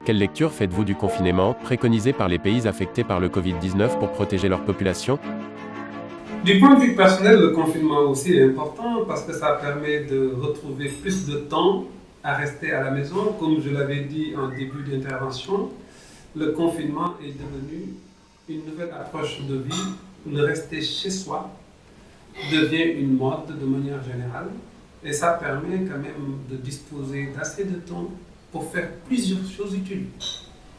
Quelle lecture faites-vous du confinement, préconisé par les pays affectés par le Covid-19 pour protéger leur population? Du point de vue personnel, le confinement aussi est important parce que ça permet de retrouver plus de temps à rester à la maison. Comme je l'avais dit en début d'intervention, le confinement est devenu une nouvelle approche de vie. Le rester chez soi devient une mode de manière générale et ça permet quand même de disposer d'assez de temps pour faire plusieurs choses utiles.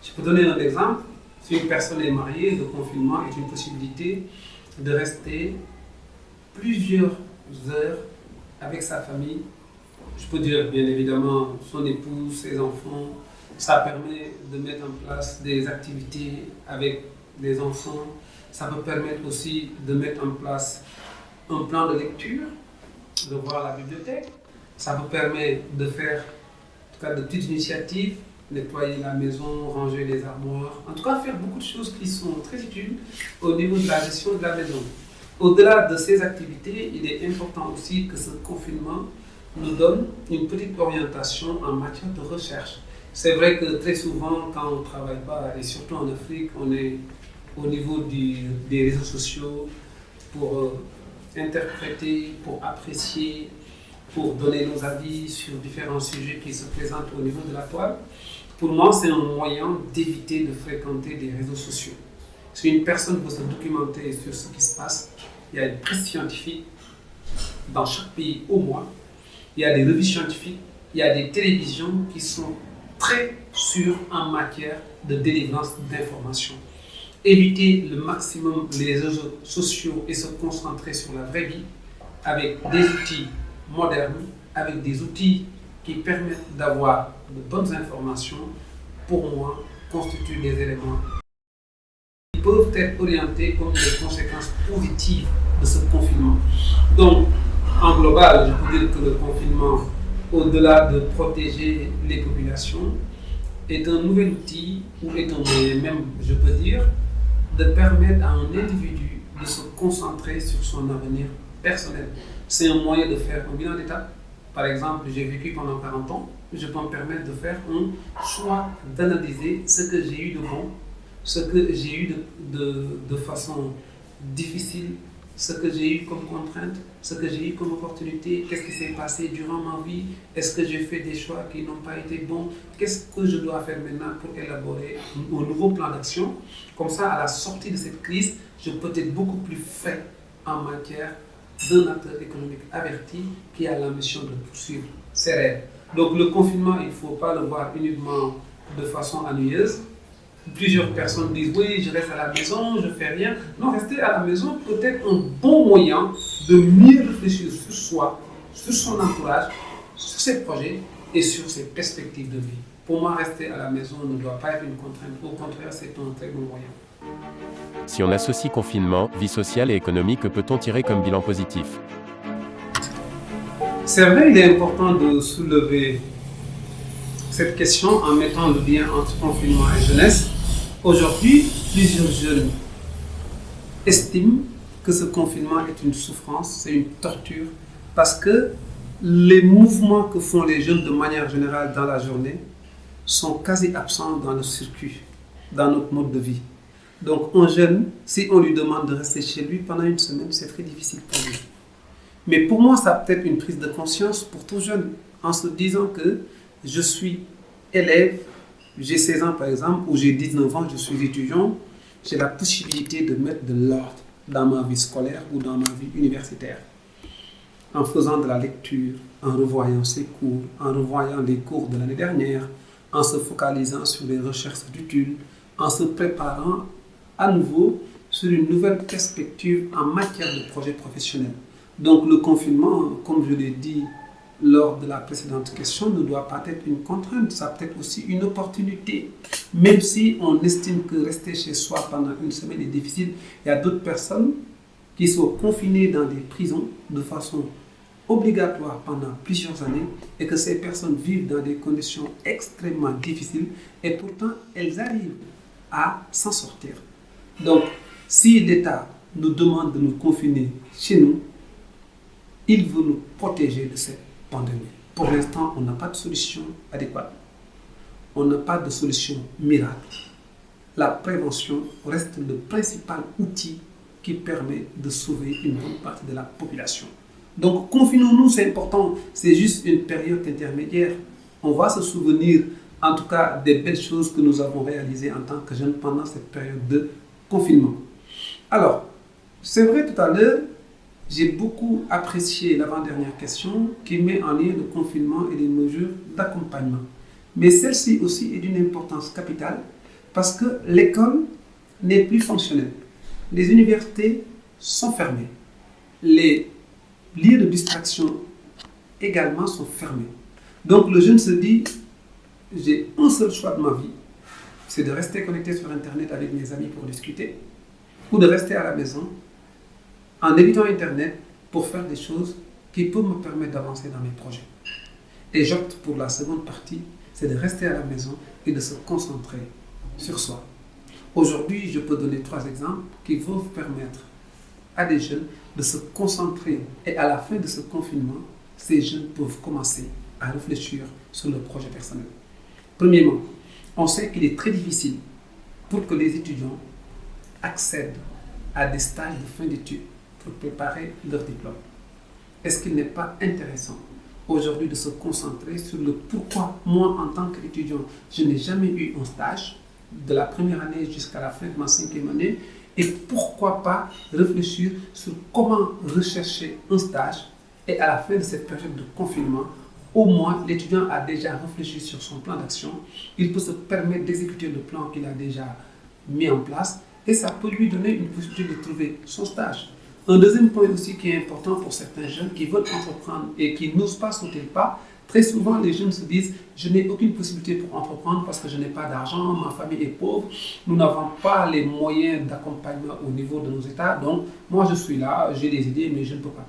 Je peux donner un exemple. Si une personne est mariée, le confinement est une possibilité de rester plusieurs heures avec sa famille. Je peux dire bien évidemment son épouse, ses enfants. Ça permet de mettre en place des activités avec des enfants. Ça peut permettre aussi de mettre en place un plan de lecture, de voir la bibliothèque. Ça vous permet de faire en tout cas de petites initiatives, nettoyer la maison, ranger les armoires, en tout cas faire beaucoup de choses qui sont très utiles au niveau de la gestion de la maison. Au-delà de ces activités, il est important aussi que ce confinement nous donne une petite orientation en matière de recherche. C'est vrai que très souvent, quand on ne travaille pas, et surtout en Afrique, on est au niveau des réseaux sociaux pour interpréter, pour apprécier, pour donner nos avis sur différents sujets qui se présentent au niveau de la toile. Pour moi, c'est un moyen d'éviter de fréquenter des réseaux sociaux. Si une personne veut se documenter sur ce qui se passe, il y a une presse scientifique dans chaque pays au moins, il y a des revues scientifiques, il y a des télévisions qui sont très sûres en matière de délivrance d'informations. Éviter le maximum les réseaux sociaux et se concentrer sur la vraie vie avec des outils modernes, avec des outils qui permettent d'avoir de bonnes informations, pour moi, constituent des éléments qui peuvent être orientés comme des conséquences positives de ce confinement. Donc, en global, je peux dire que le confinement, au-delà de protéger les populations, est un nouvel outil, ou est un moyen même, je peux dire, de permettre à un individu de se concentrer sur son avenir personnel. C'est un moyen de faire un bilan d'étape. Par exemple, j'ai vécu pendant 40 ans, je peux me permettre de faire un choix, d'analyser ce que j'ai eu de bon, ce que j'ai eu de façon difficile, ce que j'ai eu comme contrainte, ce que j'ai eu comme opportunité, qu'est-ce qui s'est passé durant ma vie, est-ce que j'ai fait des choix qui n'ont pas été bons, qu'est-ce que je dois faire maintenant pour élaborer un nouveau plan d'action. Comme ça, à la sortie de cette crise, je peux être beaucoup plus frais en matière d'un acteur économique averti qui a l'ambition de poursuivre ses rêves. Donc le confinement, il ne faut pas le voir uniquement de façon ennuyeuse. Plusieurs personnes disent oui, je reste à la maison, je ne fais rien. Non, rester à la maison peut être un bon moyen de mieux réfléchir sur soi, sur son entourage, sur ses projets et sur ses perspectives de vie. Pour moi, rester à la maison ne doit pas être une contrainte. Au contraire, c'est un très bon moyen. Si on associe confinement, vie sociale et économique, que peut-on tirer comme bilan positif? C'est vrai, il est important de soulever cette question en mettant le lien entre confinement et jeunesse. Aujourd'hui, plusieurs jeunes estiment que ce confinement est une souffrance, c'est une torture, parce que les mouvements que font les jeunes de manière générale dans la journée sont quasi absents dans le circuit, dans notre mode de vie. Donc un jeune, si on lui demande de rester chez lui pendant une semaine, c'est très difficile pour lui. Mais pour moi, ça peut être une prise de conscience pour tout jeune, en se disant que je suis élève, j'ai 16 ans par exemple, ou j'ai 19 ans, je suis étudiant, j'ai la possibilité de mettre de l'ordre dans ma vie scolaire ou dans ma vie universitaire. En faisant de la lecture, en revoyant ses cours, en revoyant les cours de l'année dernière, en se focalisant sur les recherches d'utiles, en se préparant à nouveau sur une nouvelle perspective en matière de projet professionnel. Donc le confinement, comme je l'ai dit lors de la précédente question, ne doit pas être une contrainte, ça peut être aussi une opportunité. Même si on estime que rester chez soi pendant une semaine est difficile, il y a d'autres personnes qui sont confinées dans des prisons de façon obligatoire pendant plusieurs années et que ces personnes vivent dans des conditions extrêmement difficiles et pourtant elles arrivent à s'en sortir. Donc, si l'État nous demande de nous confiner chez nous, il veut nous protéger de cette pandémie. Pour l'instant, on n'a pas de solution adéquate. on n'a pas de solution miracle. La prévention reste le principal outil qui permet de sauver une bonne partie de la population. Donc, confinons-nous, c'est important. C'est juste une période intermédiaire. On va se souvenir, en tout cas, des belles choses que nous avons réalisées en tant que jeunes pendant cette période de confinement. Alors, c'est vrai, tout à l'heure, j'ai beaucoup apprécié l'avant-dernière question qui met en lien le confinement et les mesures d'accompagnement. Mais celle-ci aussi est d'une importance capitale parce que l'école n'est plus fonctionnelle. Les universités sont fermées. Les lieux de distraction également sont fermés. Donc le jeune se dit, j'ai un seul choix de ma vie, c'est de rester connecté sur Internet avec mes amis pour discuter ou de rester à la maison en évitant Internet pour faire des choses qui peuvent me permettre d'avancer dans mes projets. Et j'opte pour la seconde partie, c'est de rester à la maison et de se concentrer sur soi. Aujourd'hui, je peux donner 3 exemples qui vont permettre à des jeunes de se concentrer. Et à la fin de ce confinement, ces jeunes peuvent commencer à réfléchir sur leur projet personnel. Premièrement, on sait qu'il est très difficile pour que les étudiants accèdent à des stages de fin d'études pour préparer leur diplôme. Est-ce qu'il n'est pas intéressant aujourd'hui de se concentrer sur le pourquoi moi, en tant qu'étudiant, je n'ai jamais eu un stage de la première année jusqu'à la fin de ma 5e année et pourquoi pas réfléchir sur comment rechercher un stage et à la fin de cette période de confinement, au moins l'étudiant a déjà réfléchi sur son plan d'action, il peut se permettre d'exécuter le plan qu'il a déjà mis en place et ça peut lui donner une possibilité de trouver son stage. Un deuxième point aussi qui est important pour certains jeunes qui veulent entreprendre et qui n'osent pas sauter le pas, très souvent les jeunes se disent « je n'ai aucune possibilité pour entreprendre parce que je n'ai pas d'argent, ma famille est pauvre, nous n'avons pas les moyens d'accompagnement au niveau de nos États, donc moi je suis là, j'ai des idées mais je ne peux pas ».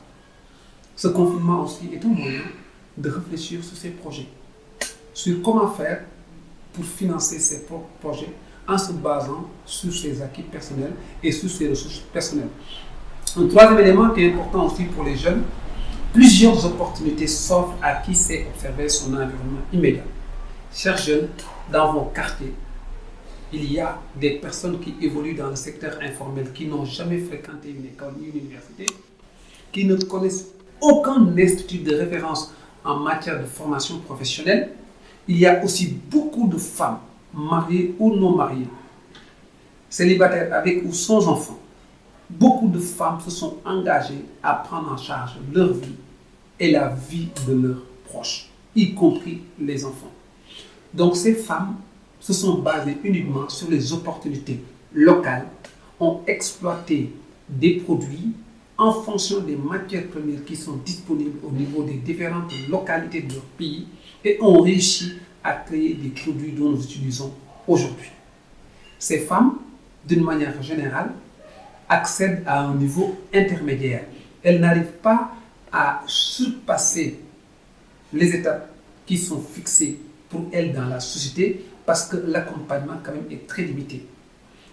Ce confinement aussi est un moyen de réfléchir sur ses projets, sur comment faire pour financer ses propres projets en se basant sur ses acquis personnels et sur ses ressources personnelles. Un troisième élément qui est important aussi pour les jeunes, plusieurs opportunités s'offrent à qui sait observer son environnement immédiat. Chers jeunes, dans vos quartiers, il y a des personnes qui évoluent dans le secteur informel, qui n'ont jamais fréquenté une école ni une université, qui ne connaissent aucun institut de référence en matière de formation professionnelle. Il y a aussi beaucoup de femmes, mariées ou non mariées, célibataires avec ou sans enfants. Beaucoup de femmes se sont engagées à prendre en charge leur vie et la vie de leurs proches, y compris les enfants. Donc ces femmes se sont basées uniquement sur les opportunités locales, ont exploité des produits en fonction des matières premières qui sont disponibles au niveau des différentes localités de leur pays et ont réussi à créer des produits dont nous utilisons aujourd'hui. Ces femmes, d'une manière générale, accèdent à un niveau intermédiaire. Elles n'arrivent pas à surpasser les étapes qui sont fixées pour elles dans la société parce que l'accompagnement quand même est très limité.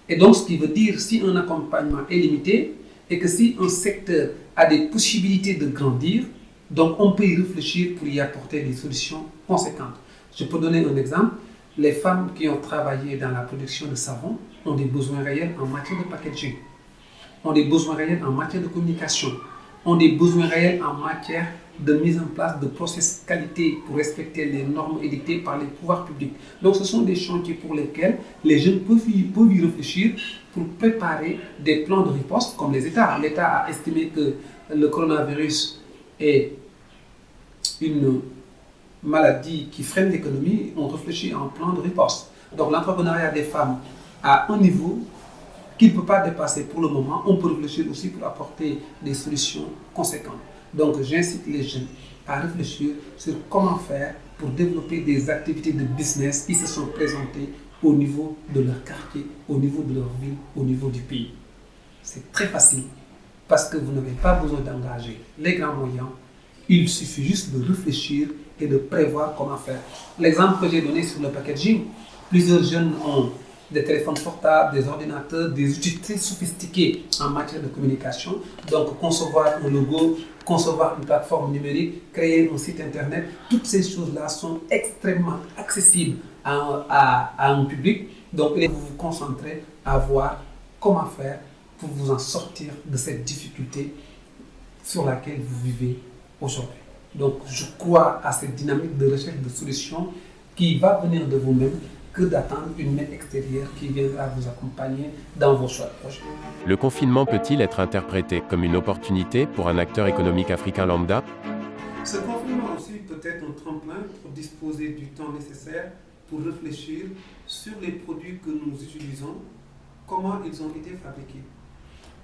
Et donc ce qui veut dire si un accompagnement est limité et que si un secteur a des possibilités de grandir, donc on peut y réfléchir pour y apporter des solutions conséquentes. Je peux donner un exemple. Les femmes qui ont travaillé dans la production de savon ont des besoins réels en matière de packaging, ont des besoins réels en matière de communication, ont des besoins réels en matière de mise en place de process qualité pour respecter les normes édictées par les pouvoirs publics. Donc ce sont des chantiers pour lesquels les jeunes peuvent y réfléchir pour préparer des plans de riposte comme les États. L'État a estimé que le coronavirus est une maladie qui freine l'économie, on réfléchit à un plan de riposte. Donc l'entrepreneuriat des femmes à un niveau qu'il ne peut pas dépasser pour le moment, on peut réfléchir aussi pour apporter des solutions conséquentes. Donc j'incite les jeunes à réfléchir sur comment faire pour développer des activités de business qui se sont présentées au niveau de leur quartier, au niveau de leur ville, au niveau du pays. C'est très facile parce que vous n'avez pas besoin d'engager les grands moyens, il suffit juste de réfléchir et de prévoir comment faire. L'exemple que j'ai donné sur le packaging, plusieurs jeunes ont des téléphones portables, des ordinateurs, des outils très sophistiqués en matière de communication. Donc, concevoir un logo, concevoir une plateforme numérique, créer un site internet, toutes ces choses-là sont extrêmement accessibles à un public. Donc, il faut vous concentrer à voir comment faire pour vous en sortir de cette difficulté sur laquelle vous vivez aujourd'hui. Donc, je crois à cette dynamique de recherche de solutions qui va venir de vous-même que d'attendre une main extérieure qui viendra vous accompagner dans vos choix de projet. Le confinement peut-il être interprété comme une opportunité pour un acteur économique africain lambda? Ce confinement aussi peut être un tremplin pour disposer du temps nécessaire pour réfléchir sur les produits que nous utilisons, comment ils ont été fabriqués.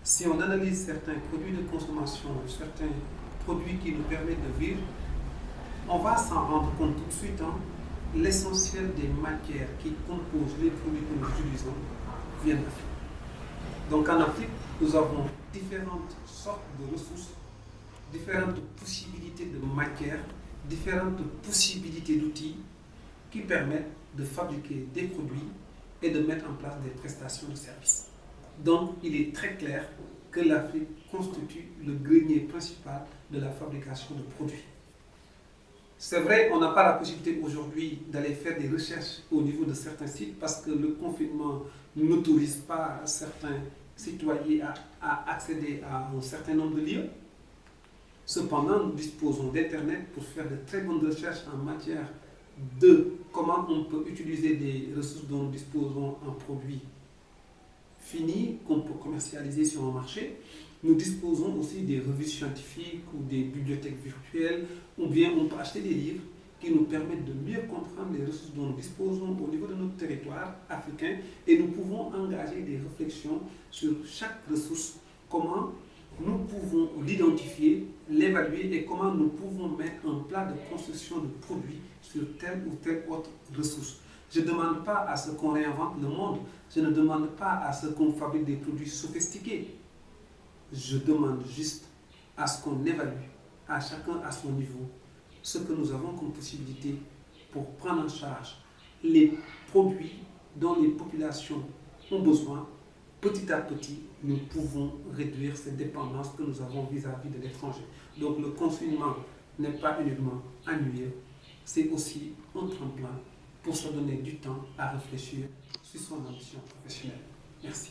Si on analyse certains produits de consommation, certains produits qui nous permettent de vivre, on va s'en rendre compte tout de suite. L'essentiel des matières qui composent les produits que nous utilisons viennent d'Afrique. Donc en Afrique, nous avons différentes sortes de ressources, différentes possibilités de matières, différentes possibilités d'outils qui permettent de fabriquer des produits et de mettre en place des prestations de services. Donc il est très clair que l'Afrique constitue le grenier principal de la fabrication de produits. C'est vrai, on n'a pas la possibilité aujourd'hui d'aller faire des recherches au niveau de certains sites parce que le confinement n'autorise pas certains citoyens à accéder à un certain nombre de lieux. Cependant, nous disposons d'Internet pour faire de très bonnes recherches en matière de comment on peut utiliser des ressources dont nous disposons en produits finis qu'on peut commercialiser sur un marché. Nous disposons aussi des revues scientifiques ou des bibliothèques virtuelles, ou bien on peut acheter des livres qui nous permettent de mieux comprendre les ressources dont nous disposons au niveau de notre territoire africain et nous pouvons engager des réflexions sur chaque ressource, comment nous pouvons l'identifier, l'évaluer et comment nous pouvons mettre un plan de construction de produits sur telle ou telle autre ressource. Je ne demande pas à ce qu'on réinvente le monde, je ne demande pas à ce qu'on fabrique des produits sophistiqués. Je demande juste à ce qu'on évalue, à chacun à son niveau, ce que nous avons comme possibilité pour prendre en charge les produits dont les populations ont besoin. Petit à petit, nous pouvons réduire ces dépendances que nous avons vis-à-vis de l'étranger. Donc le confinement n'est pas uniquement ennuyeux, c'est aussi un tremplin pour se donner du temps à réfléchir sur son ambition professionnelle. Merci.